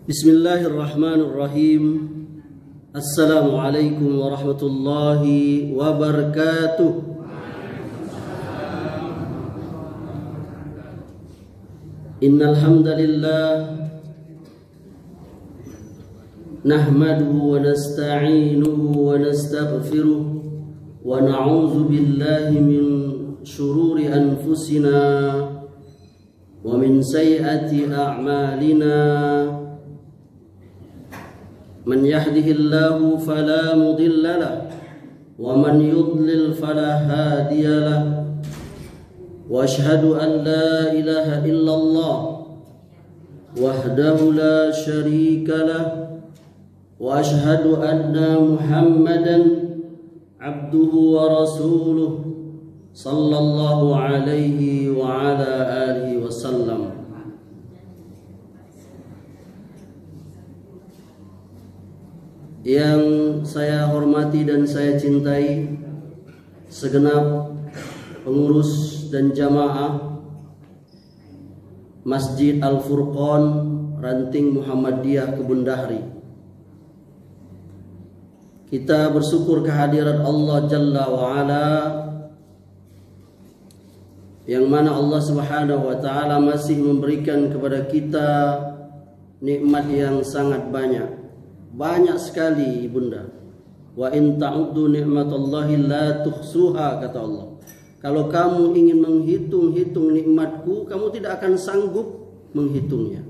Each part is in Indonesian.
Bismillahirrahmanirrahim. Assalamualaikum warahmatullahi wabarakatuh. Innal hamdalillah nahmaduhu wa nasta'inuhu wa nastaghfiruh wa na'udzu billahi min shururi anfusina wa min sayyiati a'malina. من يهده الله فلا مضل له ومن يضلل فلا هادي له وأشهد أن لا إله إلا الله وحده لا شريك له وأشهد أن محمدا عبده ورسوله صلى الله عليه وعلى آله وسلم. Yang saya hormati dan saya cintai segenap pengurus dan jamaah Masjid Al-Furqan Ranting Muhammadiyah Kebun Dahri. Kita bersyukur kehadiran Allah Jalla wa'ala, yang mana Allah Subhanahu wa ta'ala masih memberikan kepada kita nikmat yang sangat banyak. Banyak sekali ibunda. Wa in ta'uddu ni'matallahi la tuhsuha, kata Allah. Kalau kamu ingin menghitung-hitung nikmatku, kamu tidak akan sanggup menghitungnya.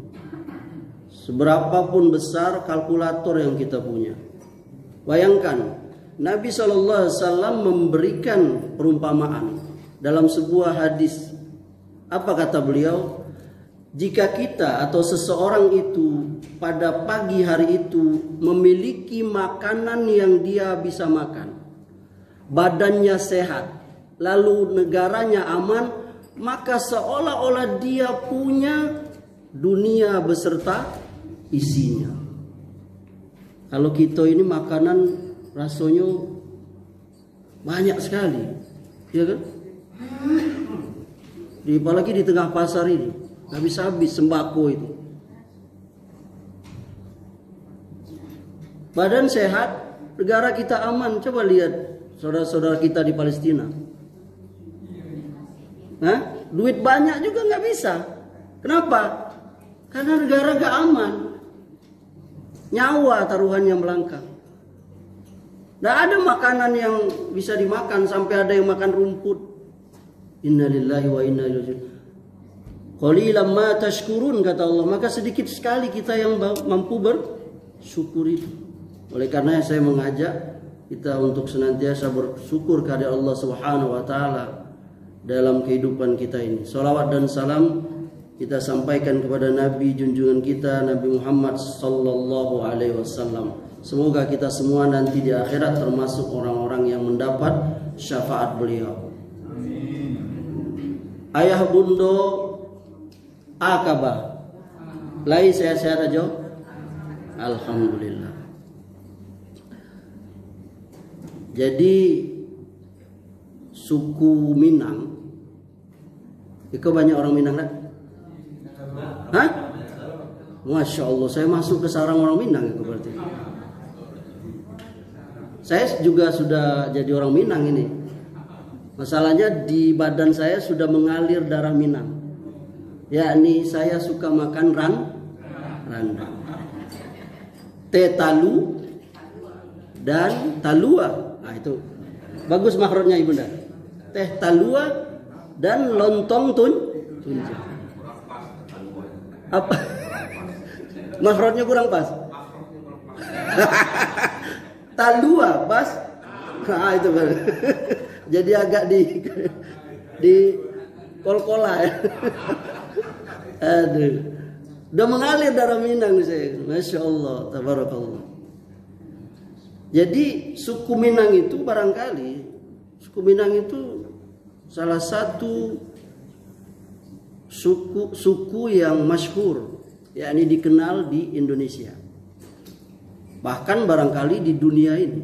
Seberapapun besar kalkulator yang kita punya. Bayangkan, Nabi SAW memberikan perumpamaan dalam sebuah hadis. Apa kata beliau? Jika kita atau seseorang itu pada pagi hari itu memiliki makanan yang dia bisa makan, badannya sehat, lalu negaranya aman, maka seolah-olah dia punya dunia beserta isinya. Kalau kita ini makanan rasanya banyak sekali, ya kan? Apalagi di tengah pasar ini. Nggak bisa habis sembako itu. Badan sehat, negara kita aman. Coba lihat saudara-saudara kita di Palestina. Hah? Duit banyak juga nggak bisa. Kenapa? Karena negara nggak aman. Nyawa taruhannya melangkah. Nggak ada makanan yang bisa dimakan, sampai ada yang makan rumput. Innalillahi wa inna ilaihi raji'un. Qalilan ma tashkurun, kata Allah. Maka sedikit sekali kita yang mampu bersyukur itu. Oleh karena saya mengajak kita untuk senantiasa bersyukur kepada Allah Subhanahu wa taala dalam kehidupan kita ini. Salawat dan salam kita sampaikan kepada Nabi junjungan kita, Nabi Muhammad sallallahu alaihi wasallam. Semoga kita semua nanti di akhirat termasuk orang-orang yang mendapat syafaat beliau. Amin. Ayah bundo Akabah, lai sehat-sehat aja. Alhamdulillah. Jadi suku Minang, itu banyak orang Minang kan? Hah? Masya Allah, saya masuk ke sarang orang Minang itu berarti. Saya juga sudah jadi orang Minang ini. Masalahnya di badan saya sudah mengalir darah Minang. Yakni saya suka makan randang, teh talu dan talua. Nah itu bagus makhrajnya ibunda. Teh talua dan lontong tunjang. Apa? Makhrajnya kurang pas. Talua pas. Nah itu baru. Jadi agak di kol-kola ya. Aduh, udah mengalir darah Minang saya. Masya Allah, tabarakallah. Jadi suku Minang itu barangkali suku Minang itu salah satu suku yang masyhur, yakni dikenal di Indonesia. Bahkan barangkali di dunia ini.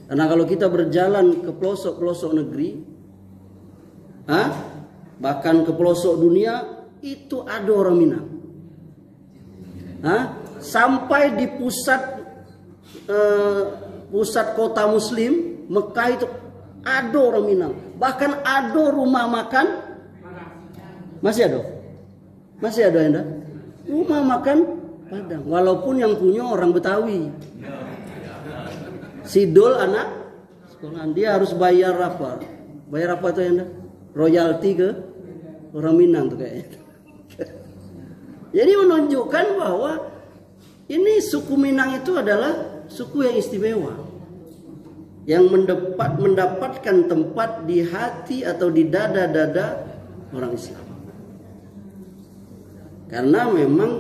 Karena kalau kita berjalan ke pelosok-pelosok negeri, bahkan ke pelosok dunia, itu ada orang Minang. Sampai di pusat kota Muslim Mekah itu ada orang Minang. Bahkan ada rumah makan masih ada Anda rumah makan Padang, walaupun yang punya orang Betawi. Sidol anak sekolahan dia harus bayar apa? Bayar apa tuh Anda? Royalti ke orang Minang tuh kayaknya. Jadi menunjukkan bahwa ini suku Minang itu adalah suku yang istimewa, yang mendapatkan tempat di hati atau di dada-dada orang Islam. Karena memang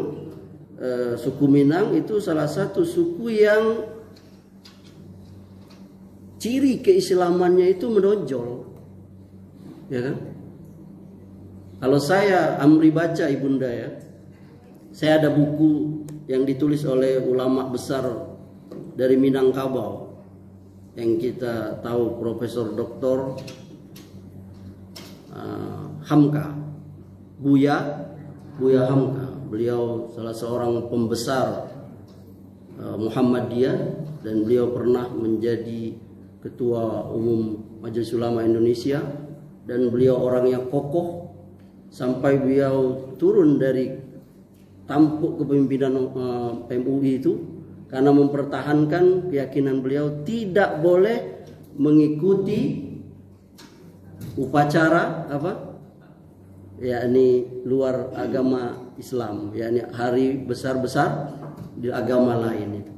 suku Minang itu salah satu suku yang ciri keislamannya itu menonjol, ya kan? Kalau saya Amri baca Ibunda ya, saya ada buku yang ditulis oleh ulama besar dari Minangkabau yang kita tahu, Profesor Dr. Hamka, Buya Hamka. Beliau salah seorang pembesar Muhammadiyah dan beliau pernah menjadi Ketua Umum Majelis Ulama Indonesia, dan beliau orang yang kokoh sampai beliau turun dari tampuk kepemimpinan MUI itu karena mempertahankan keyakinan beliau tidak boleh mengikuti upacara yakni luar agama Islam, yakni hari besar-besar di agama lain itu.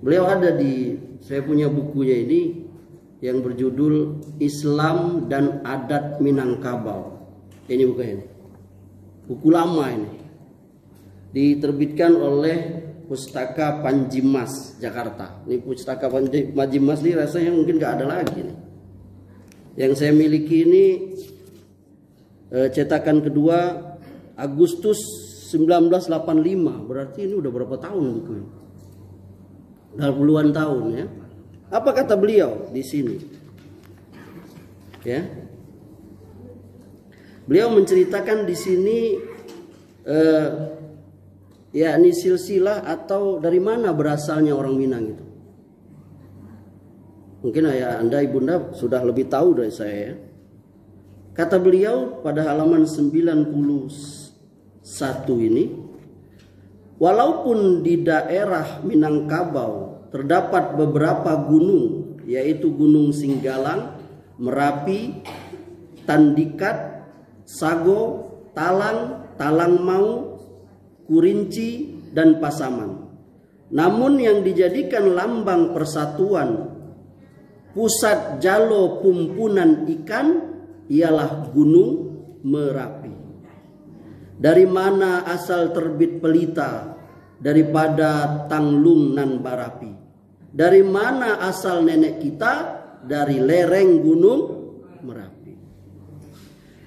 Beliau ada saya punya bukunya ini yang berjudul Islam dan Adat Minangkabau. Ini bukunya, buku lama ini, diterbitkan oleh Pustaka Panjimas Jakarta. Ini Pustaka Panjimas ini rasanya mungkin nggak ada lagi nih. Yang saya miliki ini cetakan kedua Agustus 1985, berarti ini udah berapa tahun buku ini? Udah puluhan tahun ya. Apa kata beliau di sini? Ya. Beliau menceritakan di sini yakni silsilah atau dari mana berasalnya orang Minang itu. Mungkin ayah Anda Ibunda sudah lebih tahu dari saya ya. Kata beliau pada halaman 91 ini, walaupun di daerah Minangkabau terdapat beberapa gunung, yaitu Gunung Singgalang, Merapi, Tandikat, Sago, Talang, Talangmau, Kurinci, dan Pasaman. Namun yang dijadikan lambang persatuan, pusat jalo pumpunan ikan, ialah Gunung Merapi. Dari mana asal terbit pelita daripada Tanglung nan Barapi? Dari mana asal nenek kita? Dari lereng Gunung Merapi.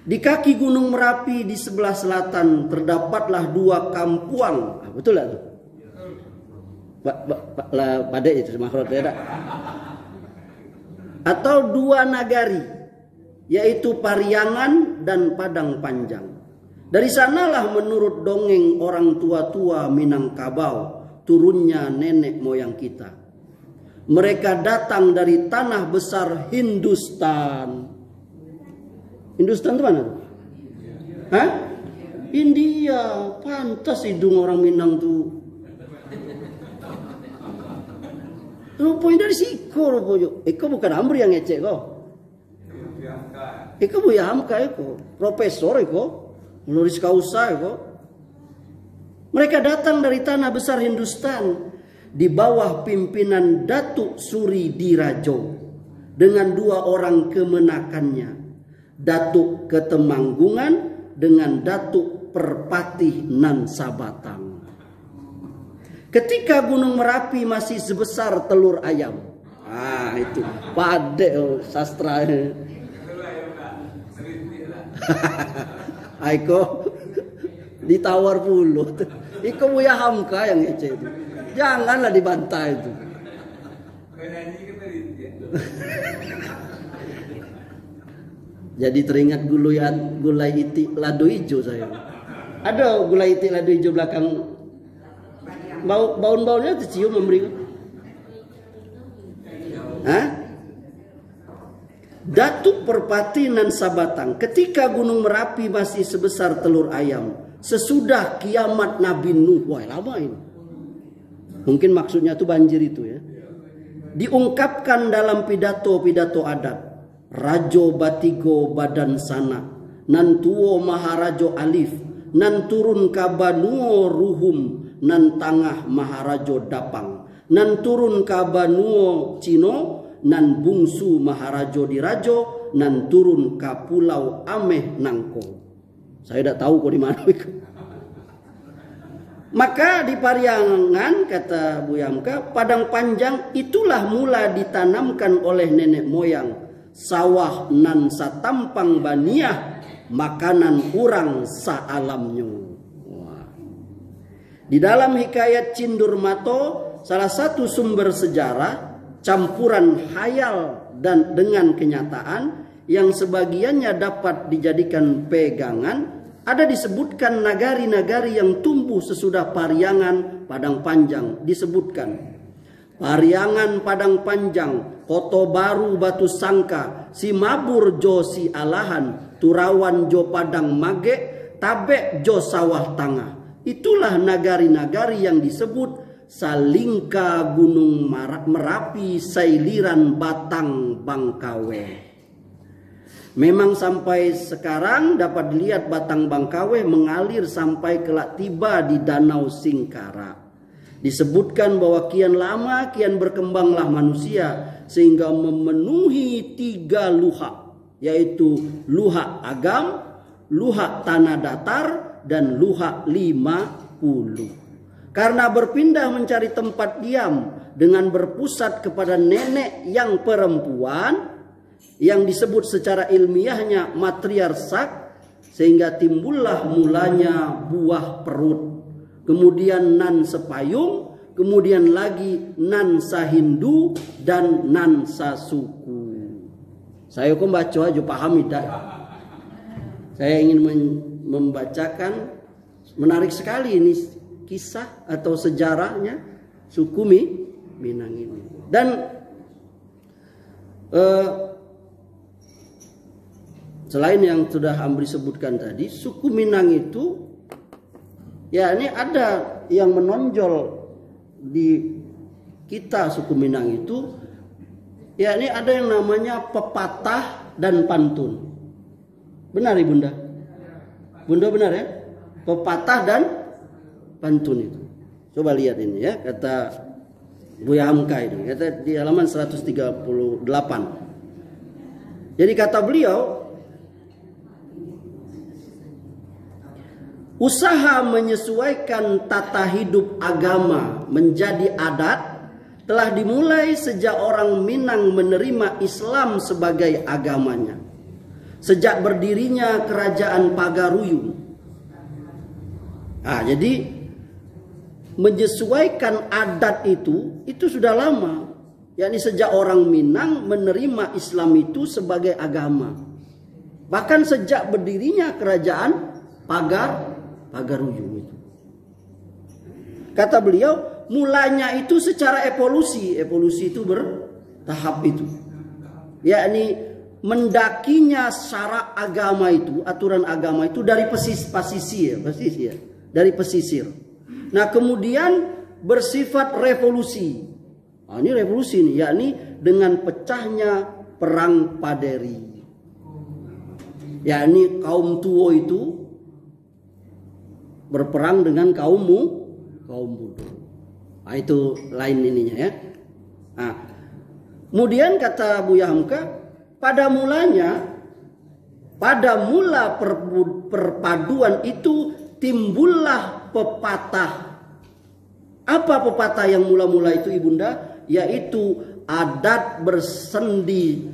Di kaki Gunung Merapi di sebelah selatan terdapatlah dua kampuang. Betul lah tuh? Pada itu makhluk tidak? Atau dua nagari, yaitu Pariangan dan Padang Panjang. Dari sanalah menurut dongeng orang tua-tua Minangkabau turunnya nenek moyang kita. Mereka datang dari tanah besar Hindustan. Hindustan itu mana? Hah? India. Pantas hidung orang Minang tuh. Rupanya dari Siko rupanya. Eko bukan Amri yang ngecek kok. Eko Buya Hamka eko. Profesor eko. Menulis kausa eko. Mereka datang dari tanah besar Hindustan. Di bawah pimpinan Datuk Suri Dirajo. Dengan dua orang kemenakannya. Datuk Ketemanggungan dengan Datuk Perpatih Nan Sabatang. Ketika Gunung Merapi masih sebesar telur ayam. Ah itu pade sastra. Aiko ditawar puluh. Iko Buya Hamka yang ngece itu. Janganlah dibantai itu. Jadi teringat gulai itik lado hijau saya. Ada gulai itik lado hijau belakang Baun-baunnya tercium memberi. Datuk Perpati nan Sabatang, ketika Gunung Merapi masih sebesar telur ayam, sesudah kiamat Nabi Nuh. Wah, lama ini. Mungkin maksudnya itu banjir itu ya. Diungkapkan dalam pidato-pidato adat. Rajo Batigo Badan Sana, nan tuo Maharajo Alif, nan turun kabanuo Ruhum, nan tangah Maharajo Dapang, nan turun kabanuo Cino, nan bungsu Maharajo Dirajo, nan turun ka pulau Ameh Nangko. Saya tidak tahu kok di mana itu. Maka di Pariangan, kata Bu Yamka, padang panjang itulah mula ditanamkan oleh nenek moyang. Sawah nan satampang baniah, makanan urang saalamnyo. Wah. Di dalam hikayat Cindur Mato, salah satu sumber sejarah, campuran hayal dan dengan kenyataan yang sebagiannya dapat dijadikan pegangan, ada disebutkan nagari-nagari yang tumbuh sesudah Pariangan Padang Panjang. Disebutkan Pariangan Padang Panjang, Koto Baru Batu Sangka, Simabur Jo Si Alahan, Turawan Jo Padang Mage, Tabek Jo Sawah Tangah. Itulah nagari-nagari yang disebut Salingka Gunung Merapi Sailiran Batang Bangkawe. Memang sampai sekarang dapat dilihat Batang Bangkawe mengalir sampai kelak tiba di Danau Singkara. Disebutkan bahwa kian lama kian berkembanglah manusia sehingga memenuhi 3 luha, yaitu luha Agam, luha Tanah Datar, dan luha 50. Karena berpindah mencari tempat diam dengan berpusat kepada nenek yang perempuan, yang disebut secara ilmiahnya matriarsak, sehingga timbullah mulanya buah perut, kemudian nan sepayung, kemudian lagi nan sahindu dan nan sasuku. Saya kok baca aja paham tidak? Saya ingin membacakan, menarik sekali ini kisah atau sejarahnya suku Minang ini. Dan selain yang sudah Amri sebutkan tadi, suku Minang itu, ya ini ada yang menonjol di kita suku Minang itu, ya ini ada yang namanya pepatah dan pantun. Benar Ibunda? Bunda benar ya? Pepatah dan pantun itu. Coba lihat ini ya, kata Buya Hamka ini, kata di halaman 138. Jadi kata beliau, usaha menyesuaikan tata hidup agama menjadi adat telah dimulai sejak orang Minang menerima Islam sebagai agamanya. Sejak berdirinya kerajaan Pagaruyung. Jadi menyesuaikan adat itu sudah lama. Yakni sejak orang Minang menerima Islam itu sebagai agama. Bahkan sejak berdirinya kerajaan Pagaruyung itu. Kata beliau, mulanya itu secara evolusi. Evolusi itu bertahap itu. Yakni mendakinya syarak agama itu, aturan agama itu dari pesisir. Dari pesisir. Nah kemudian bersifat revolusi. Ini revolusi nih, yakni dengan pecahnya perang Paderi. Yakni kaum Tuo itu berperang dengan kaum Budo. Itu lain ininya ya. Kemudian kata Buya Hamka, pada mula perpaduan itu timbullah pepatah. Apa pepatah yang mula-mula itu Ibunda? Yaitu adat bersendi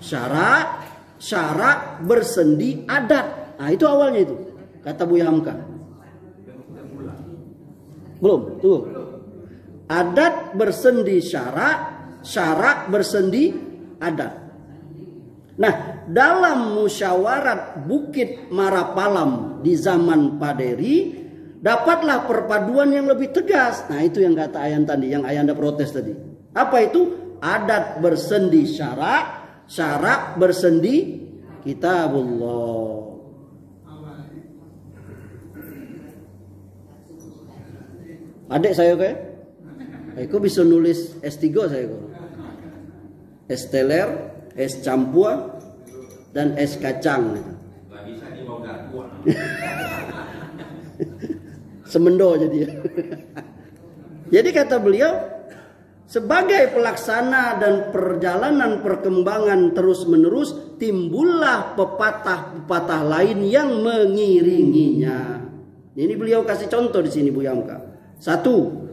syarak, syarak bersendi adat. Itu awalnya itu. Kata Buya Hamka. Belum, tuh. Adat bersendi syarak, syarak bersendi adat. Nah, dalam musyawarat Bukit Marapalam di zaman Paderi, dapatlah perpaduan yang lebih tegas. Nah itu yang kata Ayan tadi, yang Ayanda protes tadi. Apa itu? Adat bersendi syarak, syarak bersendi kitabullah. Adik saya kayak, aku bisa nulis S3 saya kok. Es teler, es campur, dan es kacang. Gak bisa dibawa gua. Semendo jadi. Jadi kata beliau, sebagai pelaksana dan perjalanan perkembangan terus menerus, timbullah pepatah-pepatah lain yang mengiringinya. Ini beliau kasih contoh di sini Bu Yamka. Satu,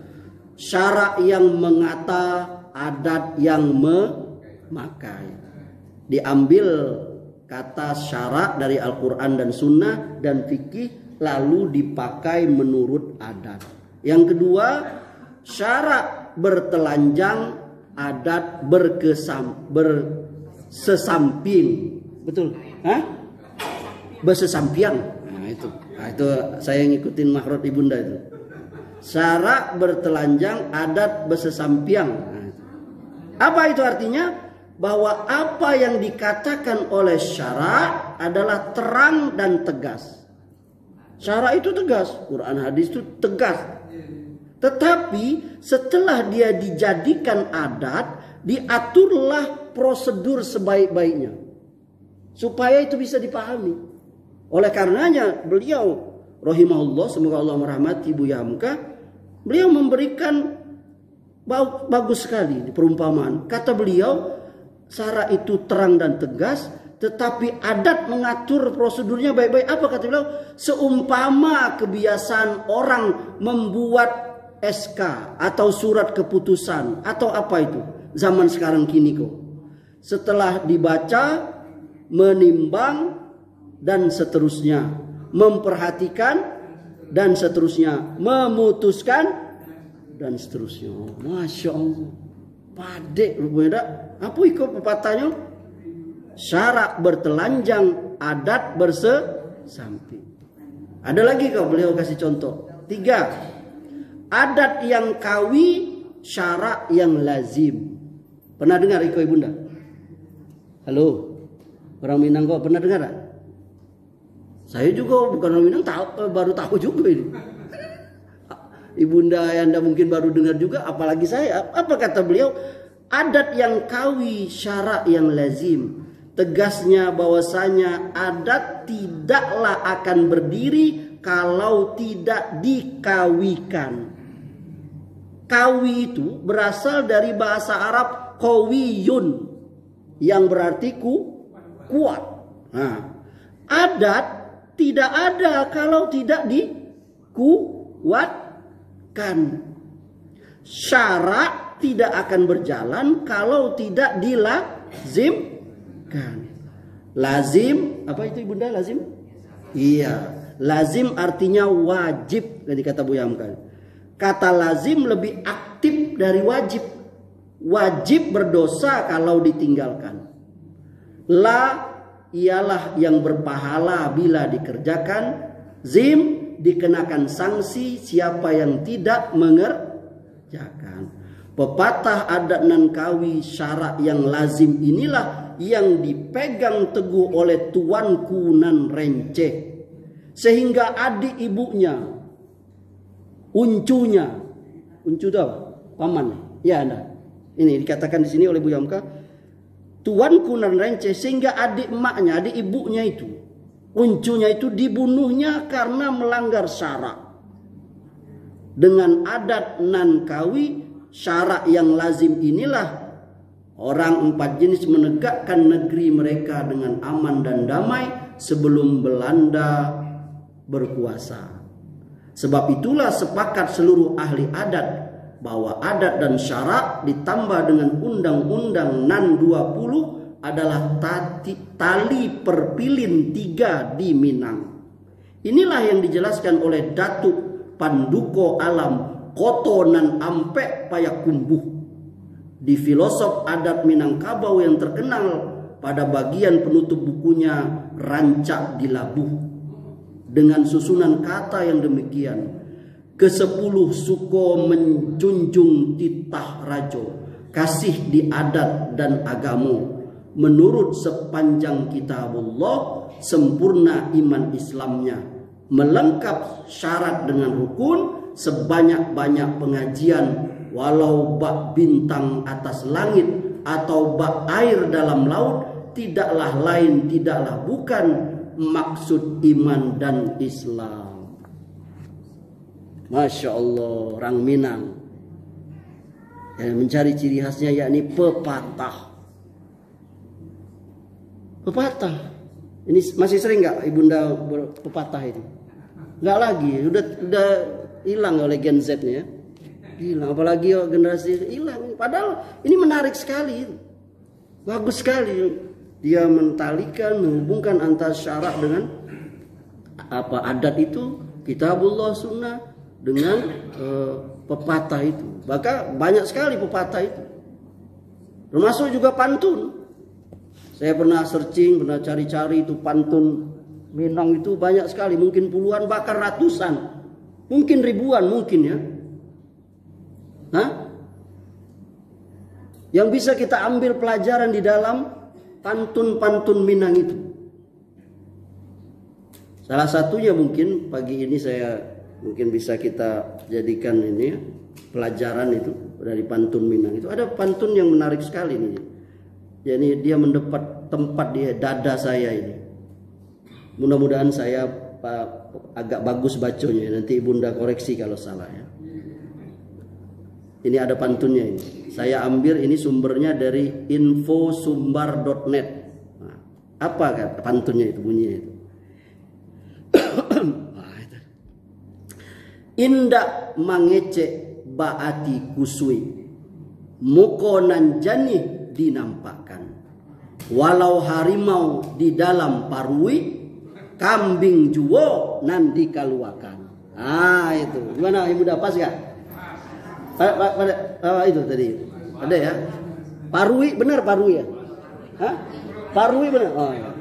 syarak yang mengata, adat yang memakai. Diambil kata syarak dari Al-Quran dan Sunnah dan fikih, lalu dipakai menurut adat. Yang kedua, syarak bertelanjang, adat bersesamping. Betul? Hah? Bersesampian. Nah itu saya ngikutin makhraj ibunda itu. Syarak bertelanjang, adat bersesampian. Nah, apa itu artinya? Bahwa apa yang dikatakan oleh syarak adalah terang dan tegas. Syarak itu tegas, Quran hadis itu tegas. Tetapi setelah dia dijadikan adat, diaturlah prosedur sebaik-baiknya supaya itu bisa dipahami. Oleh karenanya beliau rahimahullah, semoga Allah merahmati Buya Hamka, beliau memberikan bagus sekali di perumpamaan. Kata beliau, syarak itu terang dan tegas, tetapi adat mengatur prosedurnya baik-baik. Apa kata beliau? Seumpama kebiasaan orang membuat SK atau surat keputusan atau apa itu zaman sekarang kini kok. Setelah dibaca, menimbang dan seterusnya, memperhatikan dan seterusnya, memutuskan dan seterusnya. Masya Allah, padek berbeda. Apa itu pepatahnya? Syarak bertelanjang, adat bersesamping. Ada lagi kau beliau kasih contoh. 3, adat yang kawi, syarak yang lazim. Pernah dengar Iko Ibunda? Halo, orang Minang kok pernah dengar? Saya juga bukan orang Minang, baru tahu juga ini. Ibunda Anda mungkin baru dengar juga, apalagi saya. Apa kata beliau? Adat yang kawi, syarak yang lazim. Tegasnya bahwasanya adat tidaklah akan berdiri kalau tidak dikawikan. Kawi itu berasal dari bahasa Arab qawiyun, yang berarti kuat. Nah, adat tidak ada kalau tidak dikuatkan. Syarak tidak akan berjalan kalau tidak dilazimkan. Lazim, apa itu Ibunda lazim? Iya, lazim artinya wajib. Jadi kata Bu Yamka, kata lazim lebih aktif dari wajib. Wajib berdosa kalau ditinggalkan. La ialah yang berpahala bila dikerjakan. Zim dikenakan sanksi siapa yang tidak mengerjakan. Pepatah adat nan kawi syarak yang lazim inilah yang dipegang teguh oleh tuanku nan renceh, sehingga adik ibunya, uncunya, uncu itu apa? Paman. Ya, Anda. Ini dikatakan di sini oleh Bu Yamka, tuanku nan renceh, sehingga adik emaknya, adik ibunya itu, uncunya itu dibunuhnya karena melanggar syarak. Dengan adat nan kawi syarak yang lazim inilah orang 4 jenis menegakkan negeri mereka dengan aman dan damai sebelum Belanda berkuasa. Sebab itulah sepakat seluruh ahli adat bahwa adat dan syarak ditambah dengan undang-undang NAN 20 adalah tali perpilin 3 di Minang. Inilah yang dijelaskan oleh Datuk Panduko Alam Koto nan Ampe Payakumbuh di filosof adat Minangkabau yang terkenal pada bagian penutup bukunya Rancak di Labuh, dengan susunan kata yang demikian. ke-10 suko menjunjung titah rajo, kasih di adat dan agamu. Menurut sepanjang kitabullah, sempurna iman Islamnya, melengkap syarat dengan rukun, sebanyak-banyak pengajian, walau bak bintang atas langit atau bak air dalam laut, tidaklah lain, tidaklah bukan maksud iman dan Islam. Masya Allah, orang Minang yang mencari ciri khasnya yakni pepatah. Pepatah. Ini masih sering nggak ibunda pepatah itu? Nggak lagi, udah hilang oleh Gen Z-nya ya. Hilang, apalagi generasi hilang. Padahal ini menarik sekali, bagus sekali. Dia mentalikan, menghubungkan antara syarak dengan apa adat itu, kitabullah sunnah dengan pepatah itu. Maka banyak sekali pepatah itu. Termasuk juga pantun. Saya pernah searching, pernah cari-cari itu pantun Minang itu banyak sekali, mungkin puluhan bahkan ratusan, mungkin ribuan mungkin ya. Yang bisa kita ambil pelajaran di dalam pantun-pantun Minang itu. Salah satunya mungkin pagi ini saya mungkin bisa kita jadikan ini pelajaran itu dari pantun Minang itu. Ada pantun yang menarik sekali ini. Jadi dia mendapat tempat di dada saya ini. Mudah-mudahan saya agak bagus bacanya. Nanti ibunda koreksi kalau salah ya. Ini ada pantunnya ini. Saya ambil ini sumbernya dari infosumbar.net. Nah, apa kata pantunnya itu, bunyinya itu? Indak mangece baati kusui, mukonan jani dinampakkan. Walau harimau di dalam parui, kambing juwo nan dikaluakan. Ah itu, gimana ibu pas gak? Itu tadi ada ya. Parui benar parui ya? Hah? Parui benar. Oh ya.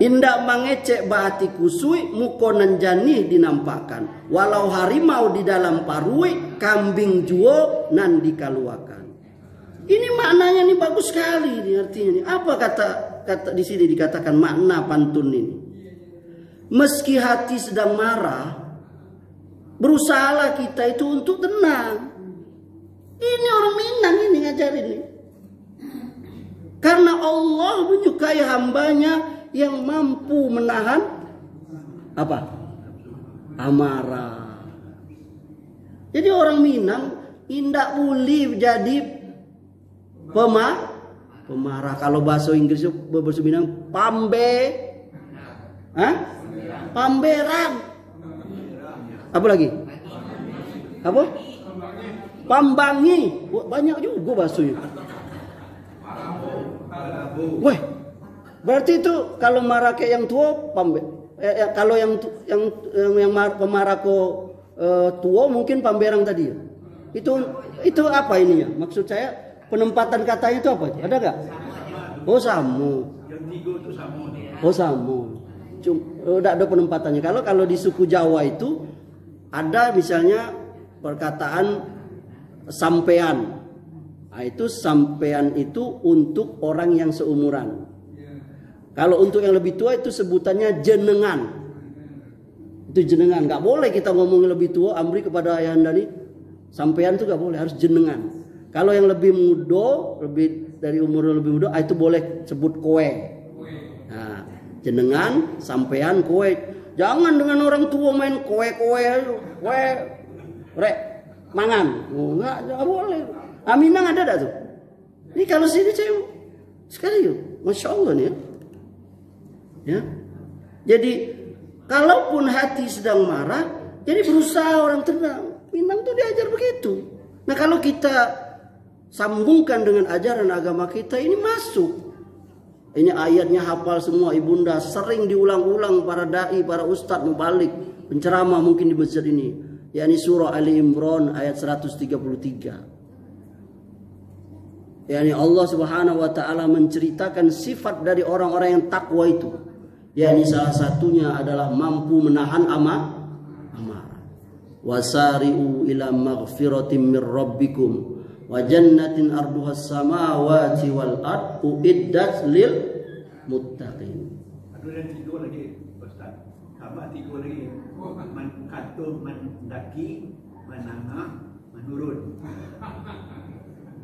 Indak mangecek baati kusui mukonan jani dinampakkan. Walau harimau di dalam parui, kambing juo nan dikaluakan. Ini maknanya nih bagus sekali ini artinya nih. Apa kata di sini dikatakan makna pantun ini? Meski hati sedang marah, berusahalah kita itu untuk tenang. Ini orang Minang ini ngajarin nih. Karena Allah menyukai hambanya yang mampu menahan apa? Amarah. Jadi orang Minang indak boleh jadi pemarah. Kalau bahasa Inggris bahasa Minang pamberang. Apa lagi? Apa? Pambangi. Banyak juga bahasanya. Weh, berarti itu kalau marah kayak yang tua pambe. Kalau yang pemarah tua mungkin pamberang tadi ya. Itu apa ininya? Maksud saya penempatan katanya itu apa? Ada nggak? Oh samu. Yang tiga itu samu. Oh samu. Udah ada penempatannya. Kalau di suku Jawa itu ada misalnya perkataan sampean. Nah, itu sampean itu untuk orang yang seumuran. Kalau untuk yang lebih tua itu sebutannya jenengan. Itu jenengan. Nggak boleh kita ngomong lebih tua Amri kepada ayahanda nih. Sampean itu nggak boleh, harus jenengan. Kalau yang lebih muda, lebih dari umur lebih muda, itu boleh sebut kowe. Nah, jenengan, sampean, kowe. Jangan dengan orang tua main kowe, rek, mangan. Nggak boleh. Minang ada dah tuh. Ini kalau sini saya sekali yuk, masya Allah nih ya. Jadi kalaupun hati sedang marah, jadi berusaha orang tenang. Minang tuh diajar begitu. Nah kalau kita sambungkan dengan ajaran agama kita ini masuk. Ini ayatnya hafal semua ibunda, sering diulang-ulang para dai, para ustadz mubalik, penceramah mungkin di masjid ini. Yakni surah Ali Imran ayat 133. yakni Allah Subhanahu wa taala menceritakan sifat dari orang-orang yang takwa itu. Yakni salah satunya adalah mampu menahan amarah. wasari'u ila maghfiratin min rabbikum wa jannatin arduhas samawati wal ard uiddat lil muttaqin. Ada tiga lagi Ustaz. Tambah tiga lagi. Katum mendaki, menangah, menurun.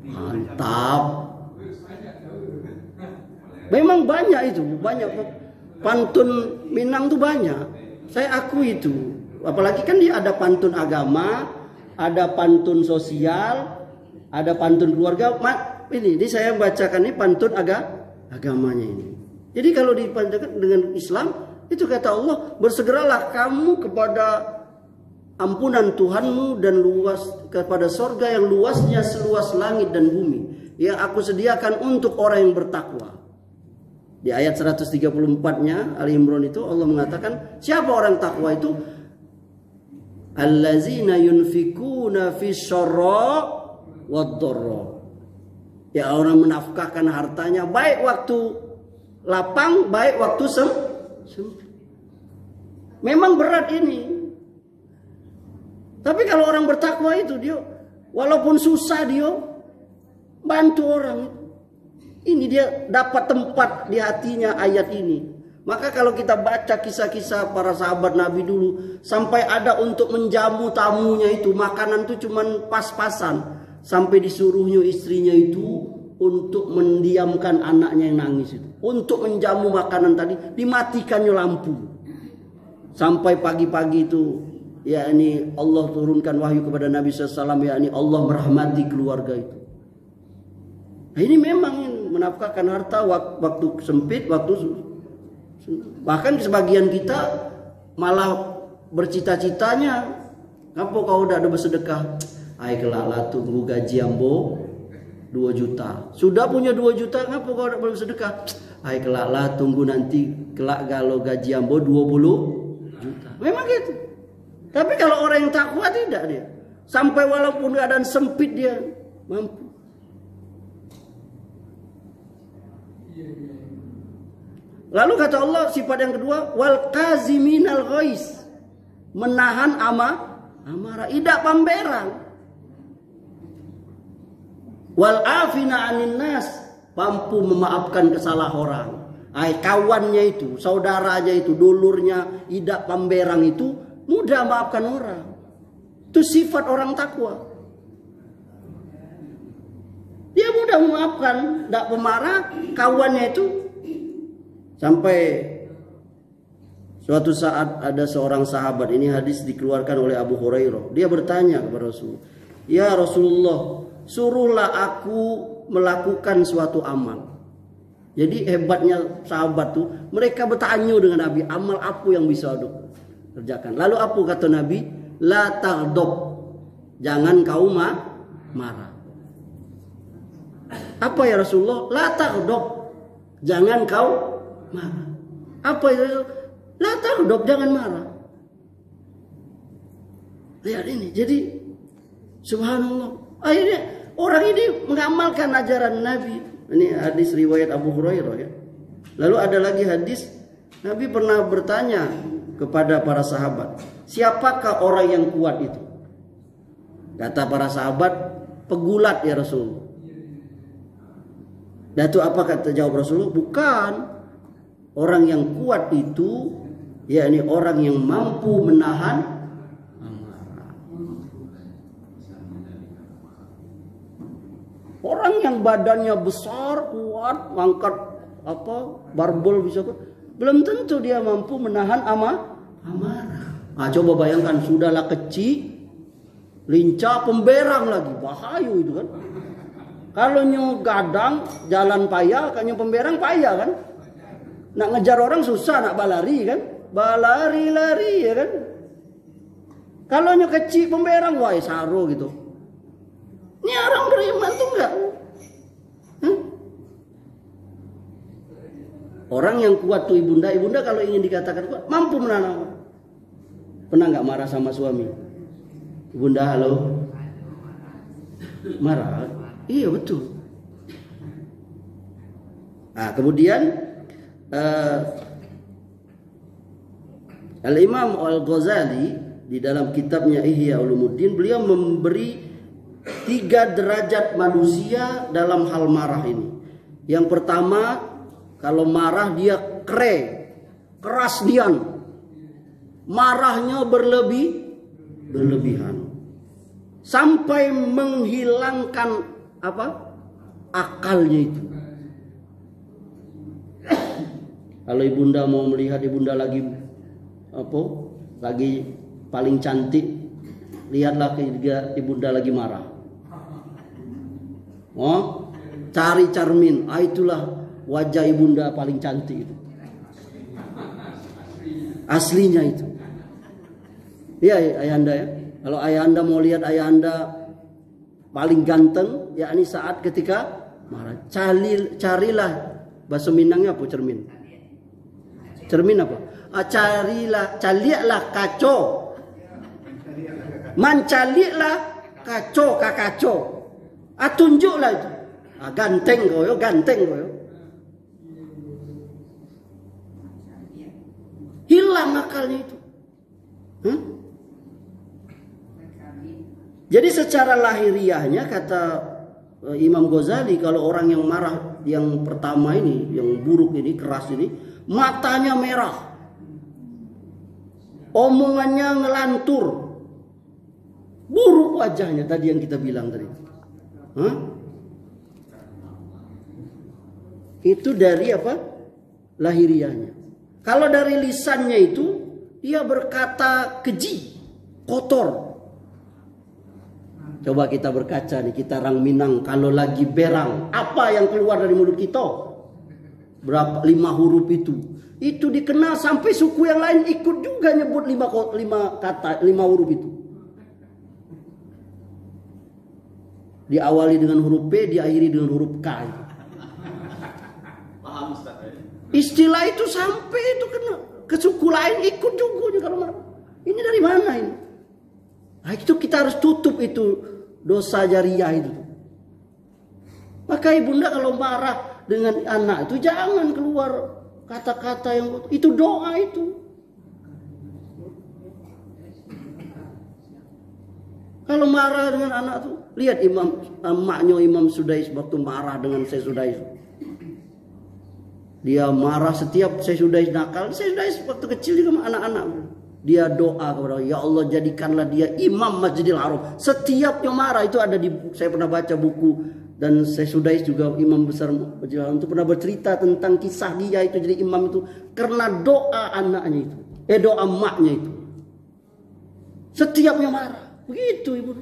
Mantap. Memang banyak itu, banyak pantun Minang tuh banyak. Saya akui itu. Apalagi kan dia ada pantun agama, ada pantun sosial, ada pantun keluarga. Ini saya bacakan ini pantun agamanya ini. Jadi kalau dipanjangkan dengan Islam, itu kata Allah, bersegeralah kamu kepada ampunan Tuhanmu dan luas kepada sorga yang luasnya seluas langit dan bumi, yang aku sediakan untuk orang yang bertakwa. Di ayat 134-nya Ali Imran itu Allah mengatakan, siapa orang takwa itu? Allazina yunfikuna fis syarra wad dharra. Ya, orang menafkahkan hartanya baik waktu lapang, baik waktu sempit. Memang berat ini. Tapi kalau orang bertakwa itu, dia walaupun susah dia bantu orang. Ini dia dapat tempat di hatinya ayat ini. Maka kalau kita baca kisah-kisah para sahabat Nabi dulu, sampai ada untuk menjamu tamunya itu, makanan itu cuman pas-pasan. Sampai disuruhnya istrinya itu untuk mendiamkan anaknya yang nangis itu. Untuk menjamu makanan tadi, dimatikannya lampu. Sampai pagi-pagi itu, ya ini Allah turunkan wahyu kepada Nabi SAW, ya ini Allah merahmati keluarga itu. Nah, ini memang menafkahkan harta waktu sempit, bahkan sebagian kita malah bercita-citanya, ngapa kau udah ada bersedekah? Ai kelala tunggu gaji ambo 2 juta. Sudah punya 2 juta, ngapa kau udah bersedekah? Ai kelala tunggu nanti kelak kalau gaji ambo 20 juta. Memang gitu. Tapi kalau orang yang takwa tidak dia. Sampai walaupun keadaan sempit dia mampu. Lalu kata Allah sifat yang kedua, wal kaziminal ghais, menahan amarah, tidak pamberan. Wal afina anin nas, mampu memaafkan kesalahan orang. Kawannya itu, saudaranya itu, dulurnya, tidak pamberang itu mudah maafkan orang. Itu sifat orang takwa. Dia mudah memaafkan, tidak pemarah, kawannya itu. Sampai suatu saat ada seorang sahabat, ini hadis dikeluarkan oleh Abu Hurairah. Dia bertanya kepada Rasul, ya Rasulullah, suruhlah aku melakukan suatu amal. Jadi hebatnya sahabat tuh, mereka bertanya dengan Nabi, amal apa yang bisa kerjakan. Lalu apa kata Nabi? La taghdab, jangan kau marah. Apa ya Rasulullah? La taghdab, jangan kau marah. Apa itu? La taghdab, jangan marah. Lihat ini. Jadi subhanallah, akhirnya orang ini mengamalkan ajaran Nabi. Ini hadis riwayat Abu Hurairah ya. Lalu ada lagi hadis, Nabi pernah bertanya kepada para sahabat, siapakah orang yang kuat itu? Kata para sahabat, pegulat ya Rasul. Dan itu apa kata jawab Rasulullah? Bukan. Orang yang kuat itu, yakni orang yang mampu menahan amarah. Orang yang badannya besar, kuat, mangkat barbel bisa kuat, belum tentu dia mampu menahan amarah. Nah, coba bayangkan, sudahlah kecil, lincah, pemberang lagi, bahaya itu kan. Kalau nyu gadang, jalan payah, kan nyu pemberang payah kan. Nak ngejar orang susah, nak balari kan. Balari-lari ya kan. Kalau nyu kecil pemberang, wah saru gitu. Ini orang beriman tuh enggak. Orang yang kuat tuh ibunda kalau ingin dikatakan kuat, mampu menahan. Pernah nggak marah sama suami? Ibunda halo, marah? Iya betul. Nah kemudian Al-Imam Al-Ghazali di dalam kitabnya Ihya Ulumuddin, beliau memberi 3 derajat manusia dalam hal marah ini. Yang pertama, kalau marah dia keras dian, marahnya berlebihan, sampai menghilangkan akalnya itu. Kalau ibunda mau melihat ibunda lagi paling cantik, lihatlah ketika ibunda lagi marah. Cari cermin, itulah wajah ibunda paling cantik itu. Aslinya itu. Iya ayahanda ya. Kalau ayahanda mau lihat ayahanda paling ganteng, yakni saat ketika marah. Carilah, bahasa Minangnya apa cermin? Cermin apa? Caliaklah kaco. Mancaliaklah kaco. Tunjuklah itu. Ganteng koyo. Hilang akalnya itu. Jadi secara lahiriahnya kata Imam Ghazali, kalau orang yang marah yang pertama ini, yang buruk ini, keras ini, matanya merah, omongannya ngelantur, buruk wajahnya tadi yang kita bilang tadi. Itu dari lahiriahnya. Kalau dari lisannya itu dia berkata keji, kotor. Coba kita berkaca nih, kita orang Minang, kalau lagi berang, apa yang keluar dari mulut kita? Berapa 5 huruf itu? Itu dikenal sampai suku yang lain ikut juga nyebut 5 huruf itu. Diawali dengan huruf P, diakhiri dengan huruf K. Paham Ustaz? Istilah itu sampai itu kena ke suku lain ikut juga kalau marah. Ini dari mana ini? Nah, itu kita harus tutup itu dosa jariah itu. Maka ibunda kalau marah dengan anak itu jangan keluar kata-kata yang itu, doa itu. Kalau marah dengan anak tuh, lihat emaknya Imam Sudais waktu marah dengan Syekh Sudais. Dia marah setiap Syekh Sudais nakal. Syekh Sudais waktu kecil juga sama anak-anak. Dia doa kepada Allah, ya Allah jadikanlah dia imam Masjidil Haram. Setiapnya marah itu ada di buku. Saya pernah baca buku, dan Syekh Sudais juga imam besar Masjidil Haram itu pernah bercerita tentang kisah dia itu jadi imam itu karena doa anaknya itu, doa emaknya itu. Setiapnya marah, begitu ibu.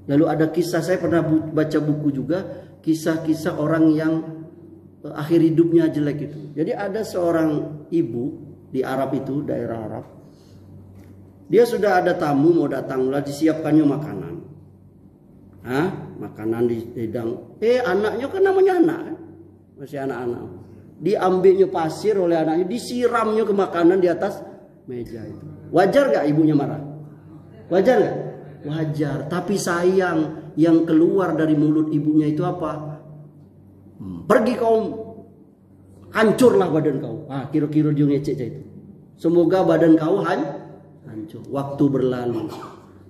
Lalu ada kisah, saya pernah baca buku juga, kisah-kisah orang yang akhir hidupnya jelek itu. Jadi ada seorang ibu di Arab itu, daerah Arab. Dia sudah ada tamu mau datang, lah disiapkannya makanan. Makanan di hidang. Anaknya kan namanya anak, masih anak-anak. Diambilnya pasir oleh anaknya, disiramnya ke makanan di atas meja itu. Wajar gak ibunya marah? Wajar gak? Wajar. Tapi sayang, yang keluar dari mulut ibunya itu apa? Pergi kau, hancurlah badan kau. Kira-kira dia ngecek itu. Semoga badan kau hancur. Waktu berlalu,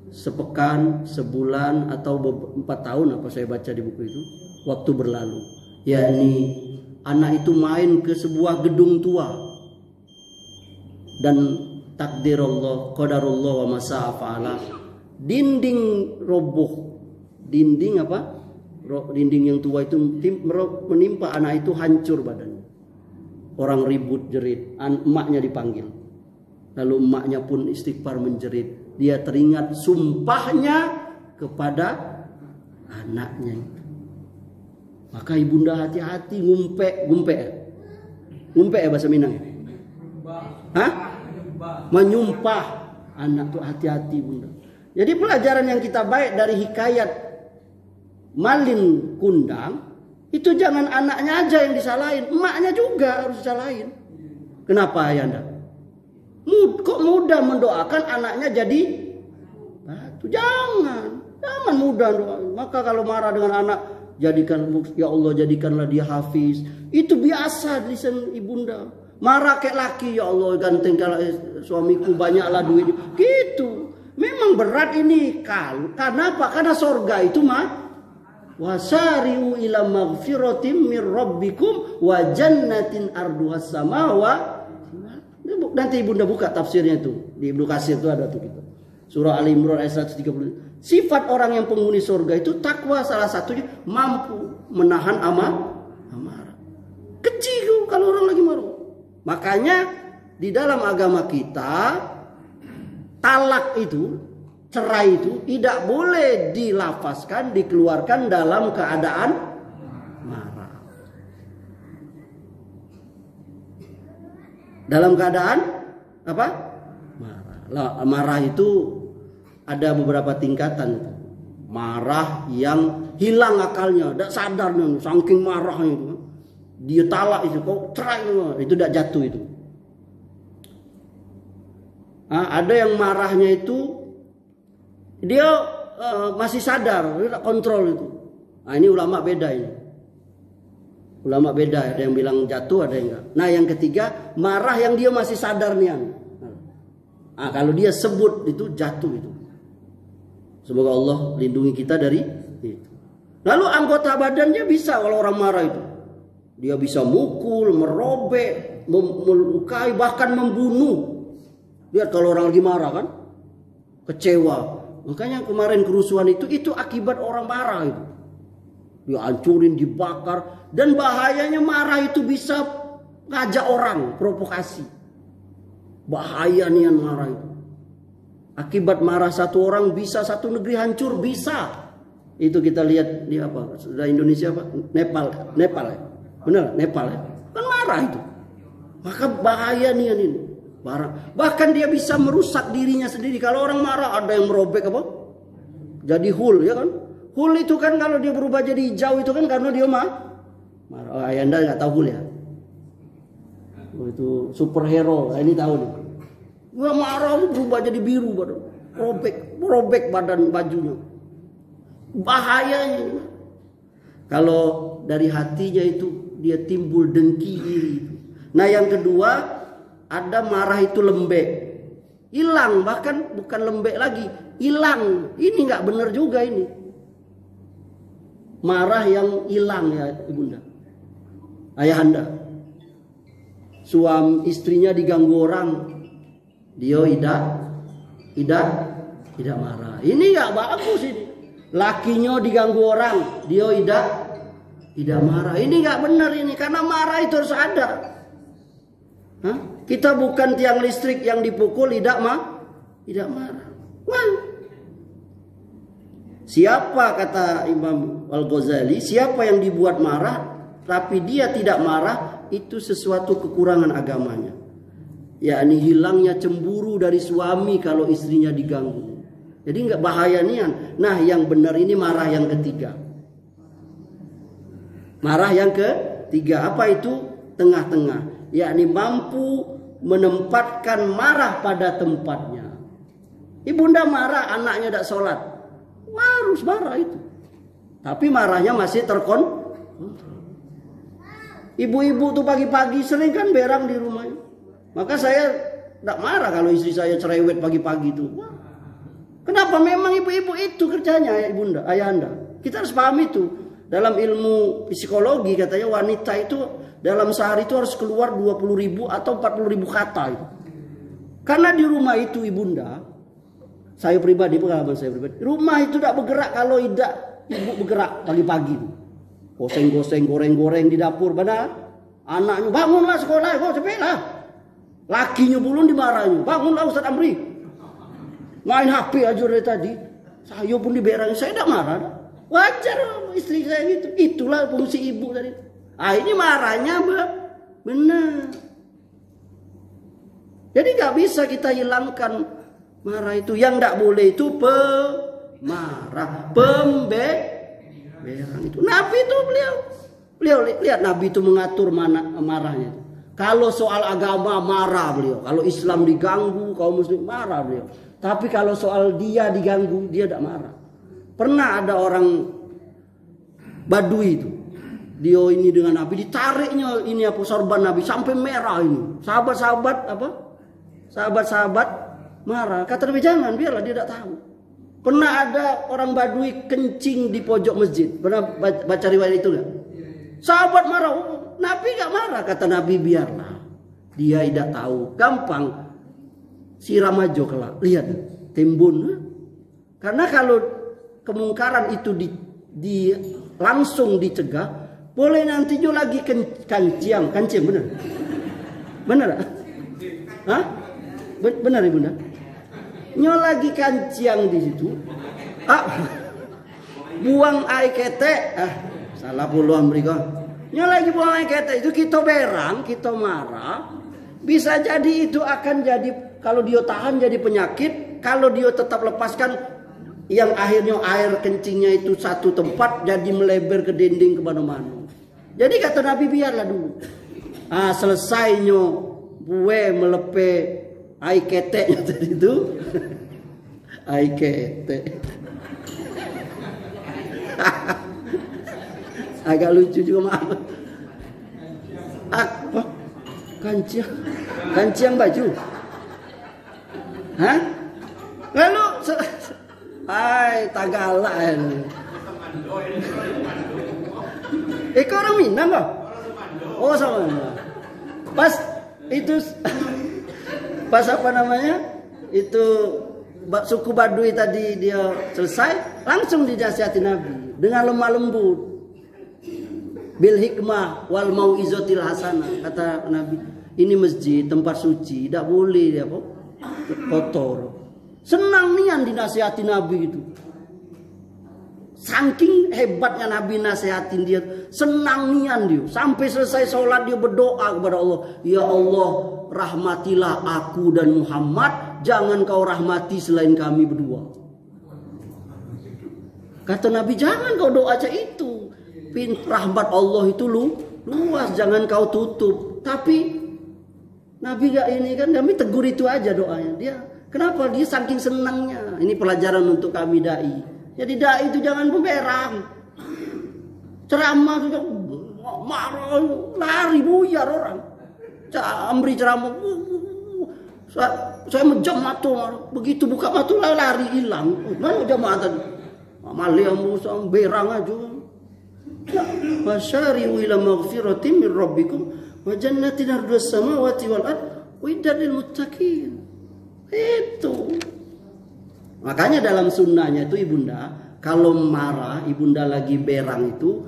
sepekan, sebulan, atau 4 tahun apa saya baca di buku itu. Waktu berlalu, yakni anak itu main ke sebuah gedung tua, dan takdir Allah, qadarullah wa masa'afa'ala, dinding roboh. Dinding apa? Dinding yang tua itu menimpa anak itu, hancur badannya. Orang ribut jerit, emaknya dipanggil. Lalu emaknya pun istighfar menjerit. Dia teringat sumpahnya kepada anaknya itu. Maka ibunda hati-hati, ngumpe ya bahasa Minang. Menyumpah anak tuh, hati-hati bunda. Jadi pelajaran yang kita baik dari hikayat Malin Kundang itu, jangan anaknya aja yang disalahin, emaknya juga harus disalahin. Kenapa ayanda? Kok mudah mendoakan anaknya jadi batu? Jangan mudah doa. Maka kalau marah dengan anak, jadikan, ya Allah jadikanlah dia hafiz. Itu biasa di lisan ibunda. Marah kayak laki, ya Allah ganteng kalau suamiku banyaklah duit. Gitu. Memang berat ini. Karena apa? Karena sorga itu mah wasari'u ila maghfiratin mir rabbikum wa jannatin arduhas samawa. Nanti Ibunda buka tafsirnya itu. Di Ibnu Katsir itu ada tuh gitu. Surah Ali Imran ayat 130. Sifat orang yang penghuni surga itu takwa, salah satunya mampu menahan amarah. Kecil kalau orang lagi marah. Makanya di dalam agama kita talak itu, cerai itu tidak boleh dilafazkan, dikeluarkan dalam keadaan marah. Dalam keadaan apa? Marah. Marah itu ada beberapa tingkatan. Marah yang hilang akalnya, tidak sadar nih, saking marahnya itu. Dia talak itu, kok cerai itu tidak jatuh itu. Ada yang marahnya itu dia masih sadar, dia tak kontrol itu. Ini ulama beda ini. Ulama beda, ada yang bilang jatuh, ada yang enggak. Nah, yang ketiga, marah yang dia masih sadar nih. Kalau dia sebut itu jatuh itu. Semoga Allah lindungi kita dari itu. Lalu anggota badannya bisa kalau orang marah itu. Dia bisa mukul, merobek, melukai, bahkan membunuh. Lihat kalau orang lagi marah kan, kecewa. Makanya kemarin kerusuhan itu akibat orang marah itu. Dia hancurin, dibakar. Dan bahayanya marah itu bisa ngajak orang, provokasi. Bahaya nih yang marah itu. Akibat marah satu orang bisa satu negeri hancur, bisa. Itu kita lihat di apa? Sudah Indonesia apa? Nepal ya. Benar, Nepal ya. Kan marah itu. Maka bahaya nih ini. Marah. Bahkan dia bisa merusak dirinya sendiri. Kalau orang marah ada yang merobek apa? Jadi hul ya kan? Hul itu kan kalau dia berubah jadi hijau itu kan karena dia marah. Oh, Anda nggak tahu hul ya? Oh, itu superhero. Ini tahu nih. Gua marah berubah jadi biru badan. Robek badan bajunya. Bahayanya. Kalau dari hatinya itu dia timbul dengki diri. Nah, yang kedua ada marah itu lembek. Hilang, bahkan bukan lembek lagi, hilang. Ini nggak benar juga ini. Marah yang hilang ya Ibunda. Ayahanda. Suami istrinya diganggu orang. Dia tidak marah. Ini nggak bagus ini. Lakinya diganggu orang, dia tidak marah. Ini nggak benar ini, karena marah itu harus ada. Kita bukan tiang listrik yang dipukul tidak marah. Wah. Siapa kata Imam Al-Ghazali, siapa yang dibuat marah tapi dia tidak marah, itu sesuatu kekurangan agamanya. Yakni hilangnya cemburu dari suami kalau istrinya diganggu. Jadi nggak bahaya nian. Nah, yang benar ini marah yang ketiga. Marah yang ketiga apa itu? Tengah-tengah. Yakni mampu menempatkan marah pada tempatnya. Ibunda marah anaknya tidak sholat. Harus marah itu. Tapi marahnya masih terkontrol. Ibu-ibu tuh pagi-pagi sering kan berang di rumahnya. Maka saya tidak marah kalau istri saya cerewet pagi-pagi itu. Kenapa? Memang ibu-ibu itu kerjanya Ibunda, Ayahanda. Kita harus paham itu. Dalam ilmu psikologi katanya wanita itu dalam sehari itu harus keluar 20.000 atau 40.000 kata itu. Karena di rumah itu Ibunda, saya pribadi, pengalaman saya pribadi, rumah itu tidak bergerak kalau tidak ibu bergerak pagi-pagi. Goseng-goseng, goreng-goreng di dapur, benar? Anaknya bangunlah sekolah, kok sepelah. Lakinya belum dimarahin, bangunlah Ustaz Amri. Main HP aja dari tadi. Saya pun diberangin, saya tidak marah. Wajar istri saya gitu. Itulah fungsi ibu tadi. Ini marahnya benar. Jadi nggak bisa kita hilangkan marah itu. Yang tidak boleh itu pemarah, pemberang itu. Nabi itu beliau lihat Nabi itu mengatur marahnya. Kalau soal agama marah beliau. Kalau Islam diganggu, kaum muslim marah beliau. Tapi kalau soal dia diganggu, dia tidak marah. Pernah ada orang Badui itu. dia ini dengan Nabi, ditariknya ini apa sorban Nabi sampai merah ini. Sahabat-sahabat marah. Kata Nabi jangan, biarlah dia tidak tahu. Pernah ada orang Badui kencing di pojok masjid. Pernah baca riwayat itu enggak? Sahabat marah, Nabi enggak marah. Kata Nabi biarlah. Dia tidak tahu. Gampang. Siram aja kelak. Lihat, timbun. Karena kalau kemungkaran itu langsung dicegah, boleh nanti juga lagi kancing benar? Benar? Hah? Benar Ibunda? Nyo lagi kancing di situ. Buang air ketek. Salah puluh mereka. Nyo lagi buang air ketek itu kita berang, kita marah. Bisa jadi itu akan jadi, kalau dia tahan jadi penyakit. Kalau dia tetap lepaskan, yang akhirnya air kencingnya itu satu tempat jadi melebar ke dinding kemana-mana. Jadi kata Nabi biarlah dulu. Selesainya gue melepe air keteknya tadi itu. Air ketek. Agak lucu juga maaf. Apa? Kancing baju. Hah? Lalu Tagala ini. Kau orang Minang kah? Oh sama. Pas itu pas apa namanya? Itu suku Baduy tadi dia selesai, langsung dinasihati Nabi dengan lemah lembut. Bil hikmah wal mau'izatil hasanah, kata Nabi. Ini masjid, tempat suci, tidak boleh dia kotor. Senang nian dinasihati Nabi itu. Saking hebatnya Nabi nasihatin dia, senang nian dia. Sampai selesai sholat dia berdoa kepada Allah, ya Allah, rahmatilah aku dan Muhammad, jangan kau rahmati selain kami berdua. Kata Nabi, jangan kau doa aja itu. Rahmat Allah itu luas, jangan kau tutup. Tapi Nabi gak ini kan, kami tegur itu aja doanya. Dia kenapa dia saking senangnya. Ini pelajaran untuk kami dai. Jadi dai itu jangan pemberang. Ceramah itu marah, lari buyar orang. Amri ceramah, saya menjam mata. Begitu buka mata lari hilang. Mana jamaah tadi? Amalia musa berang aja. Wasyari'u ila maghfiratin min rabbikum wa jannatin ardhas samawati wal ard uiddat lil muttaqin. Itu. Makanya dalam sunnahnya itu Ibunda, kalau marah Ibunda lagi berang itu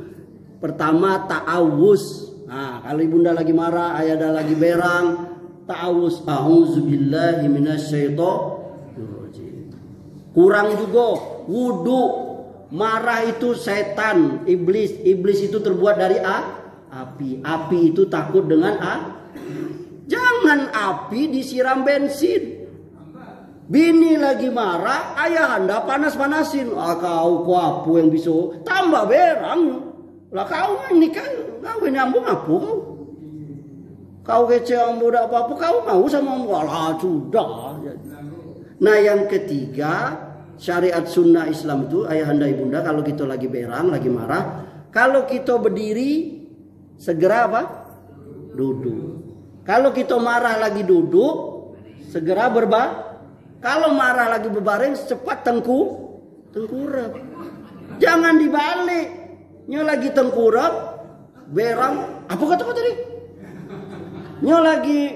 pertama ta'awuz. Nah, kalau Ibunda lagi marah, Ayah lagi berang, ta'awuz, a'udzubillahi minasyaitonirrajim. Kurang juga wudu. Marah itu setan, iblis. Iblis itu terbuat dari api. Api itu takut dengan Jangan api disiram bensin. Bini lagi marah, ayah anda panas-panasin. Kau apa yang bisa tambah berang. Lah kau ini kan kau nyambung apa? Kau kece yang muda apa-apa, kau mau sama Allah sudah. Nah yang ketiga, syariat sunnah Islam itu ayahanda ibunda, kalau kita lagi berang, lagi marah, kalau kita berdiri segera apa? Duduk. Kalau kita marah lagi duduk, segera kalau marah lagi berbaring, cepat tengkurap. Jangan dibalik. Nyo lagi tengkurap, berang, apa kata tadi? Nyo lagi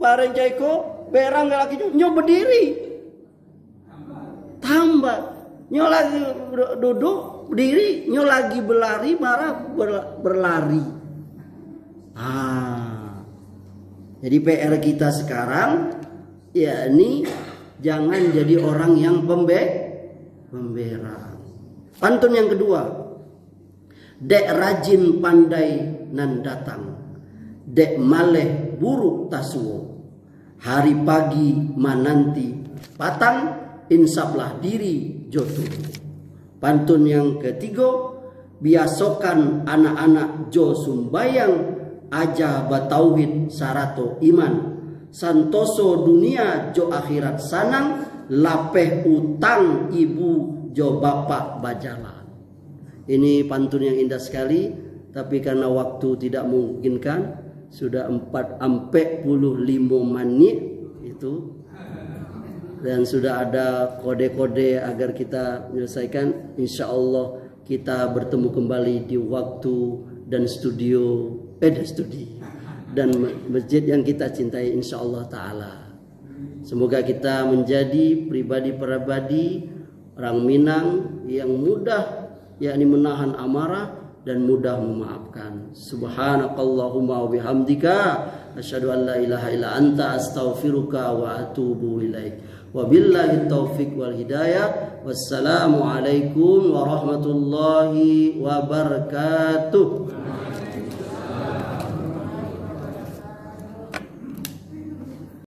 bareng jaiko, berang lagi nyo berdiri. Tambah, nyo lagi duduk berdiri, nyo lagi berlari marah berlari. Jadi PR kita sekarang, ya ini jangan jadi orang yang pemberang. Pantun yang kedua, dek rajin pandai nan datang, dek maleh buruk tasuo, hari pagi mananti patang, insaplah diri jodoh. Pantun yang ketiga, biasokan anak-anak jo sumbayang, aja batauhid sarato iman, santoso dunia jo akhirat sanang, lapeh utang ibu jo bapak bajalan. Ini pantun yang indah sekali. tapi karena waktu tidak memungkinkan sudah 45 menit itu, dan sudah ada kode-kode agar kita menyelesaikan. Insya Allah kita bertemu kembali di waktu dan studi dan masjid yang kita cintai insya Allah Ta'ala. Semoga kita menjadi pribadi-pribadi orang Minang yang mudah yakni menahan amarah dan mudah memaafkan. Subhanakallahumma wa bihamdika asyhadu an la ilaha illa anta astaghfiruka wa atubu ilaik. Wabillahi taufiq wal hidayah. Wassalamu alaikum warahmatullahi wabarakatuh.